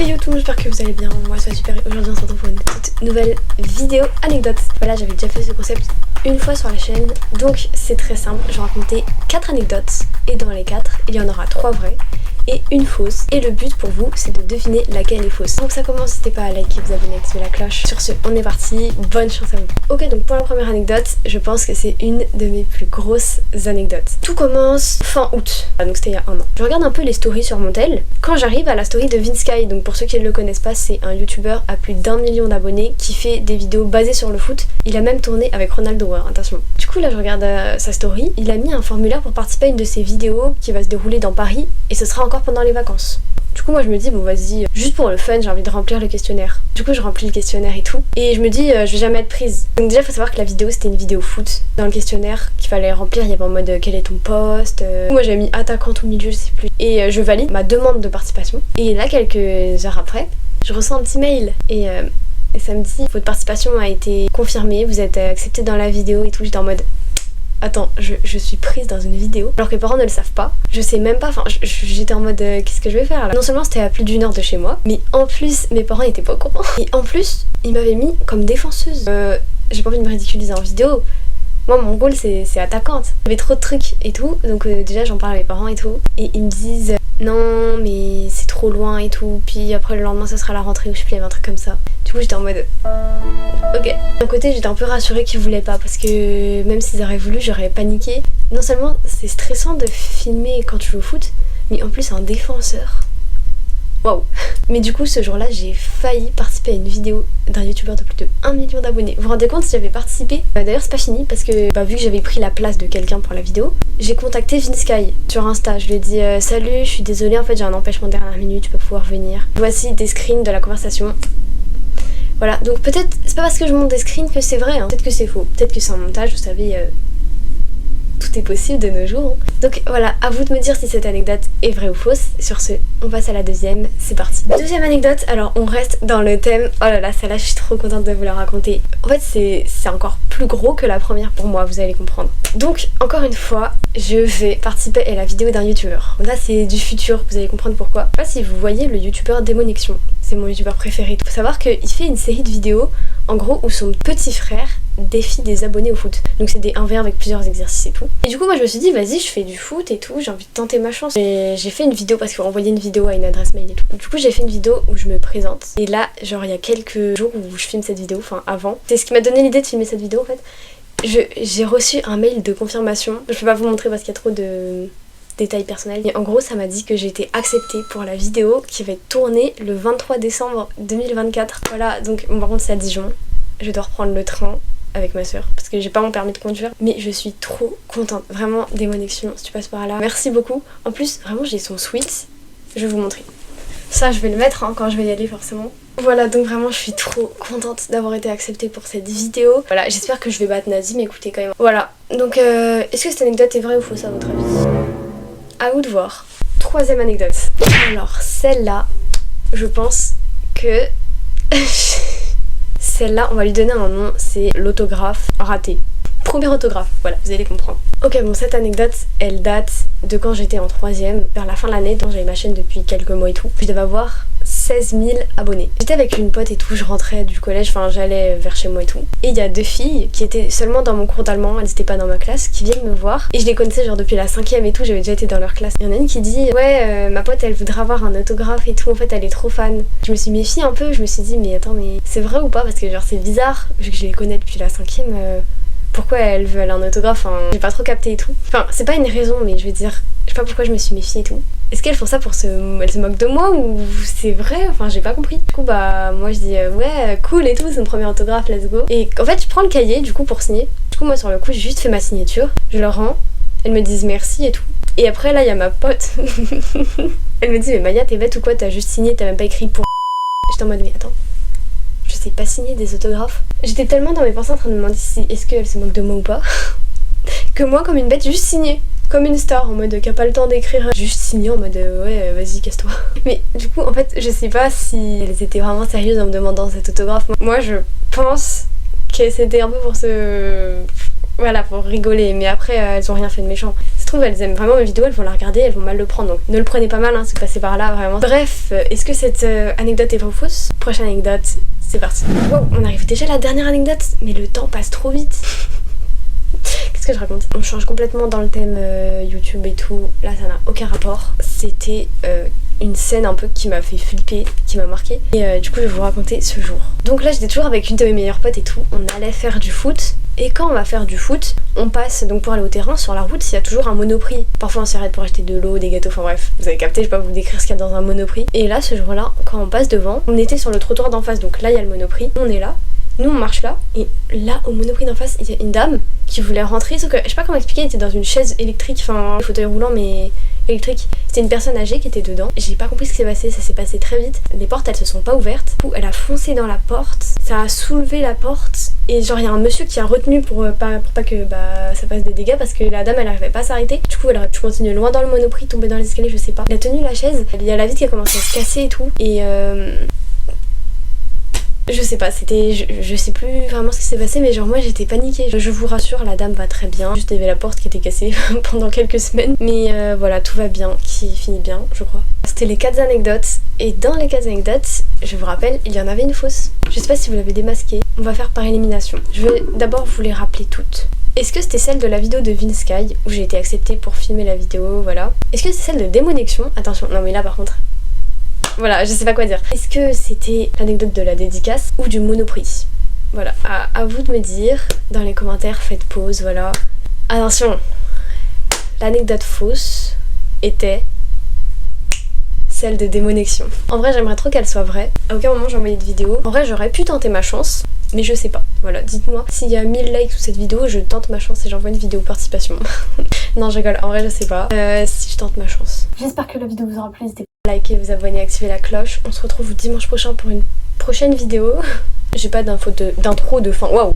Hey yo tout le monde, j'espère que vous allez bien, moi ça va super. Aujourd'hui on se retrouve pour une petite nouvelle vidéo anecdote. Voilà, j'avais déjà fait ce concept une fois sur la chaîne, donc c'est très simple. Je vais raconter 4 anecdotes et dans les 4 il y en aura 3 vraies et une fausse, et le but pour vous c'est de deviner laquelle est fausse. Donc ça commence, n'hésitez pas à liker, vous abonner, activer la cloche. Sur ce, on est parti, bonne chance à vous. Ok, donc pour la première anecdote, je pense que c'est une de mes plus grosses anecdotes. Tout commence fin août, donc c'était il y a un an. Je regarde un peu les stories sur mon tel quand j'arrive à la story de Vinsky. Donc pour ceux qui ne le connaissent pas, c'est un youtubeur à plus d'1 million d'abonnés qui fait des vidéos basées sur le foot. Il a même tourné avec Ronaldo, attention. Du coup là je regarde sa story, il a mis un formulaire pour participer à une de ses vidéos qui va se dérouler dans Paris et ce sera encore pendant les vacances. Du coup moi je me dis bon vas-y, juste pour le fun j'ai envie de remplir le questionnaire. Du coup je remplis le questionnaire et tout et je me dis je vais jamais être prise. Donc déjà faut savoir que la vidéo c'était une vidéo foot. Dans le questionnaire qu'il fallait remplir il y avait en mode quel est ton poste. Moi j'avais mis attaquante au milieu je sais plus. Et je valide ma demande de participation. Et là quelques heures après je reçois un petit mail et ça me dit votre participation a été confirmée, vous êtes accepté dans la vidéo et tout. J'étais en mode attends, je suis prise dans une vidéo alors que mes parents ne le savent pas. Je sais même pas, enfin j'étais en mode qu'est-ce que je vais faire là. Non seulement c'était à plus d'1 heure de chez moi, mais en plus mes parents étaient pas au courant. Et en plus ils m'avaient mis comme défenseuse. J'ai pas envie de me ridiculiser en vidéo. Moi mon rôle c'est attaquante. J'avais trop de trucs et tout, donc déjà j'en parle à mes parents et tout. Et ils me disent non mais c'est trop loin et tout. Puis après le lendemain ça sera la rentrée ou je sais plus, il y avait un truc comme ça. Du coup j'étais en mode ok. D'un côté j'étais un peu rassurée qu'ils voulaient pas parce que même s'ils auraient voulu j'aurais paniqué. Non seulement c'est stressant de filmer quand tu joues au foot, mais en plus un défenseur. Waouh. Mais du coup ce jour-là j'ai failli participer à une vidéo d'un youtubeur de plus de 1 million d'abonnés. Vous vous rendez compte si j'avais participé? D'ailleurs c'est pas fini parce que vu que j'avais pris la place de quelqu'un pour la vidéo, j'ai contacté Vinsky sur Insta. Je lui ai dit salut, je suis désolée en fait j'ai un empêchement de dernière minute, tu peux pouvoir venir. Voici des screens de la conversation. Voilà, donc peut-être, c'est pas parce que je monte des screens que c'est vrai, hein. Peut-être que c'est faux, peut-être que c'est un montage, vous savez, tout est possible de nos jours. Donc voilà, à vous de me dire si cette anecdote est vraie ou fausse. Sur ce, on passe à la deuxième, c'est parti. Deuxième anecdote, alors on reste dans le thème, oh là là, celle-là je suis trop contente de vous la raconter. En fait c'est encore plus gros que la première pour moi, vous allez comprendre. Donc encore une fois, je vais participer à la vidéo d'un youtubeur. Là c'est du futur, vous allez comprendre pourquoi. Je sais pas si vous voyez le youtubeur Démoniction, c'est mon youtubeur préféré. Faut savoir qu'il fait une série de vidéos en gros où son petit frère défie des abonnés au foot. Donc c'est des 1v1 avec plusieurs exercices et tout. Et du coup moi je me suis dit vas-y je fais du foot et tout, j'ai envie de tenter ma chance. Et j'ai fait une vidéo parce qu'on envoyait une vidéo à une adresse mail et tout. Du coup j'ai fait une vidéo où je me présente. Et là genre il y a quelques jours où je filme cette vidéo, enfin avant. C'est ce qui m'a donné l'idée de filmer cette vidéo en fait. J'ai reçu un mail de confirmation. Je peux pas vous montrer parce qu'il y a trop de détails personnels. Et en gros ça m'a dit que j'ai été acceptée pour la vidéo qui va être tournée le 23 décembre 2024. Voilà, donc bon, par contre c'est à Dijon. Je dois reprendre le train avec ma soeur parce que j'ai pas mon permis de conduire, mais je suis trop contente, vraiment. Démoniction si tu passes par là, merci beaucoup. En plus vraiment j'ai son sweat, je vais vous montrer ça, je vais le mettre quand je vais y aller forcément. Voilà, donc vraiment je suis trop contente d'avoir été acceptée pour cette vidéo. Voilà, j'espère que je vais battre Nazi, mais écoutez quand même. Voilà, donc est-ce que cette anecdote est vraie ou fausse à votre avis? À vous de voir. Troisième anecdote, alors celle-là je pense que celle-là, on va lui donner un nom, c'est l'autographe raté. Premier autographe, voilà, vous allez comprendre. Ok, bon, cette anecdote, elle date de quand j'étais en 3ème, vers la fin de l'année, donc j'avais ma chaîne depuis quelques mois et tout. Je devais avoir 16 000 abonnés. J'étais avec une pote et tout, je rentrais du collège, enfin j'allais vers chez moi et tout. Et il y a 2 filles qui étaient seulement dans mon cours d'allemand, elles étaient pas dans ma classe, qui viennent me voir. Et je les connaissais genre depuis la 5ème et tout, j'avais déjà été dans leur classe. Il y en a une qui dit ouais ma pote elle voudrait avoir un autographe et tout, en fait elle est trop fan. Je me suis méfiée un peu, je me suis dit mais attends mais c'est vrai ou pas, parce que genre c'est bizarre, vu que je les connais depuis la 5ème, pourquoi elles veulent un autographe, enfin j'ai pas trop capté et tout. Enfin c'est pas une raison mais je veux dire, je sais pas pourquoi je me suis méfiée et tout. Est-ce qu'elles font ça pour elles se moquent de moi ou c'est vrai? Enfin j'ai pas compris. Du coup bah moi je dis ouais cool et tout, c'est mon premier autographe, let's go. Et en fait je prends le cahier du coup pour signer. Du coup moi sur le coup j'ai juste fait ma signature, je leur rends, elles me disent merci et tout. Et après là il y a ma pote, elle me dit mais Maya t'es bête ou quoi, t'as juste signé, t'as même pas écrit pour. J'étais en mode mais attends, je sais pas signer des autographes. J'étais tellement dans mes pensées en train de me demander si est-ce qu'elle se moque de moi ou pas que moi comme une bête juste signé comme une star en mode qui a pas le temps d'écrire, juste signé en mode ouais vas-y casse-toi. Mais du coup en fait je sais pas si elles étaient vraiment sérieuses en me demandant cet autographe. Moi je pense que c'était un peu pour se... voilà, pour rigoler, mais après elles ont rien fait de méchant. C'est trouve elles aiment vraiment mes vidéos, elles vont la regarder, elles vont mal le prendre, donc ne le prenez pas mal, hein, c'est passé par là vraiment. Bref, est-ce que cette anecdote est vraie ou fausse? Prochaine anecdote, c'est parti. Wow, on arrive déjà à la dernière anecdote, mais le temps passe trop vite. Qu'est-ce que je raconte? On change complètement dans le thème YouTube et tout, là ça n'a aucun rapport. C'était une scène un peu qui m'a fait flipper, qui m'a marqué. Et du coup je vais vous raconter ce jour. Donc là j'étais toujours avec une de mes meilleures potes et tout, on allait faire du foot. Et quand on va faire du foot, on passe donc pour aller au terrain, sur la route il y a toujours un Monoprix. Parfois on s'arrête pour acheter de l'eau, des gâteaux, enfin bref, vous avez capté, je vais pas vous décrire ce qu'il y a dans un Monoprix. Et là ce jour-là, quand on passe devant, on était sur le trottoir d'en face, donc là il y a le Monoprix, on est là. Nous on marche là, et là au Monoprix d'en face, il y a une dame qui voulait rentrer, sauf que je sais pas comment expliquer, elle était dans une chaise électrique, enfin un fauteuil roulant mais électrique. C'était une personne âgée qui était dedans. J'ai pas compris ce qui s'est passé, ça s'est passé très vite. Les portes elles se sont pas ouvertes. Du coup elle a foncé dans la porte, ça a soulevé la porte et genre il y a un monsieur qui a retenu pour pas que ça fasse des dégâts parce que la dame elle arrivait pas à s'arrêter. Du coup elle aurait pu continuer loin dans le Monoprix, tomber dans les escaliers, je sais pas. Elle a tenu la chaise, il y a la vitre qui a commencé à se casser et tout et je sais pas, c'était. Je sais plus vraiment ce qui s'est passé, mais genre moi j'étais paniquée. Je vous rassure, la dame va très bien. Juste il y avait la porte qui était cassée pendant quelques semaines. Mais voilà, tout va bien, qui finit bien, je crois. C'était les 4 anecdotes. Et dans les 4 anecdotes, je vous rappelle, il y en avait une fausse. Je sais pas si vous l'avez démasquée. On va faire par élimination. Je vais d'abord vous les rappeler toutes. Est-ce que c'était celle de la vidéo de Vinsky où j'ai été acceptée pour filmer la vidéo, voilà. Est-ce que c'est celle de Démonexion? Attention, non mais là par contre. Voilà, je sais pas quoi dire. Est-ce que c'était l'anecdote de la dédicace ou du Monoprix? Voilà, à vous de me dire. Dans les commentaires, faites pause, voilà. Attention, l'anecdote fausse était celle de Démonexion. En vrai, j'aimerais trop qu'elle soit vraie. À aucun moment j'ai envoyé de vidéo. En vrai, j'aurais pu tenter ma chance, mais je sais pas. Voilà, dites-moi s'il y a 1000 likes sous cette vidéo, je tente ma chance et j'envoie une vidéo participation. Non, je rigole. En vrai, je sais pas. Si je tente ma chance. J'espère que la vidéo vous aura plu. N'hésitez pas à liker, vous abonner, activer la cloche. On se retrouve dimanche prochain pour une prochaine vidéo. J'ai pas d'intro de fin. Waouh!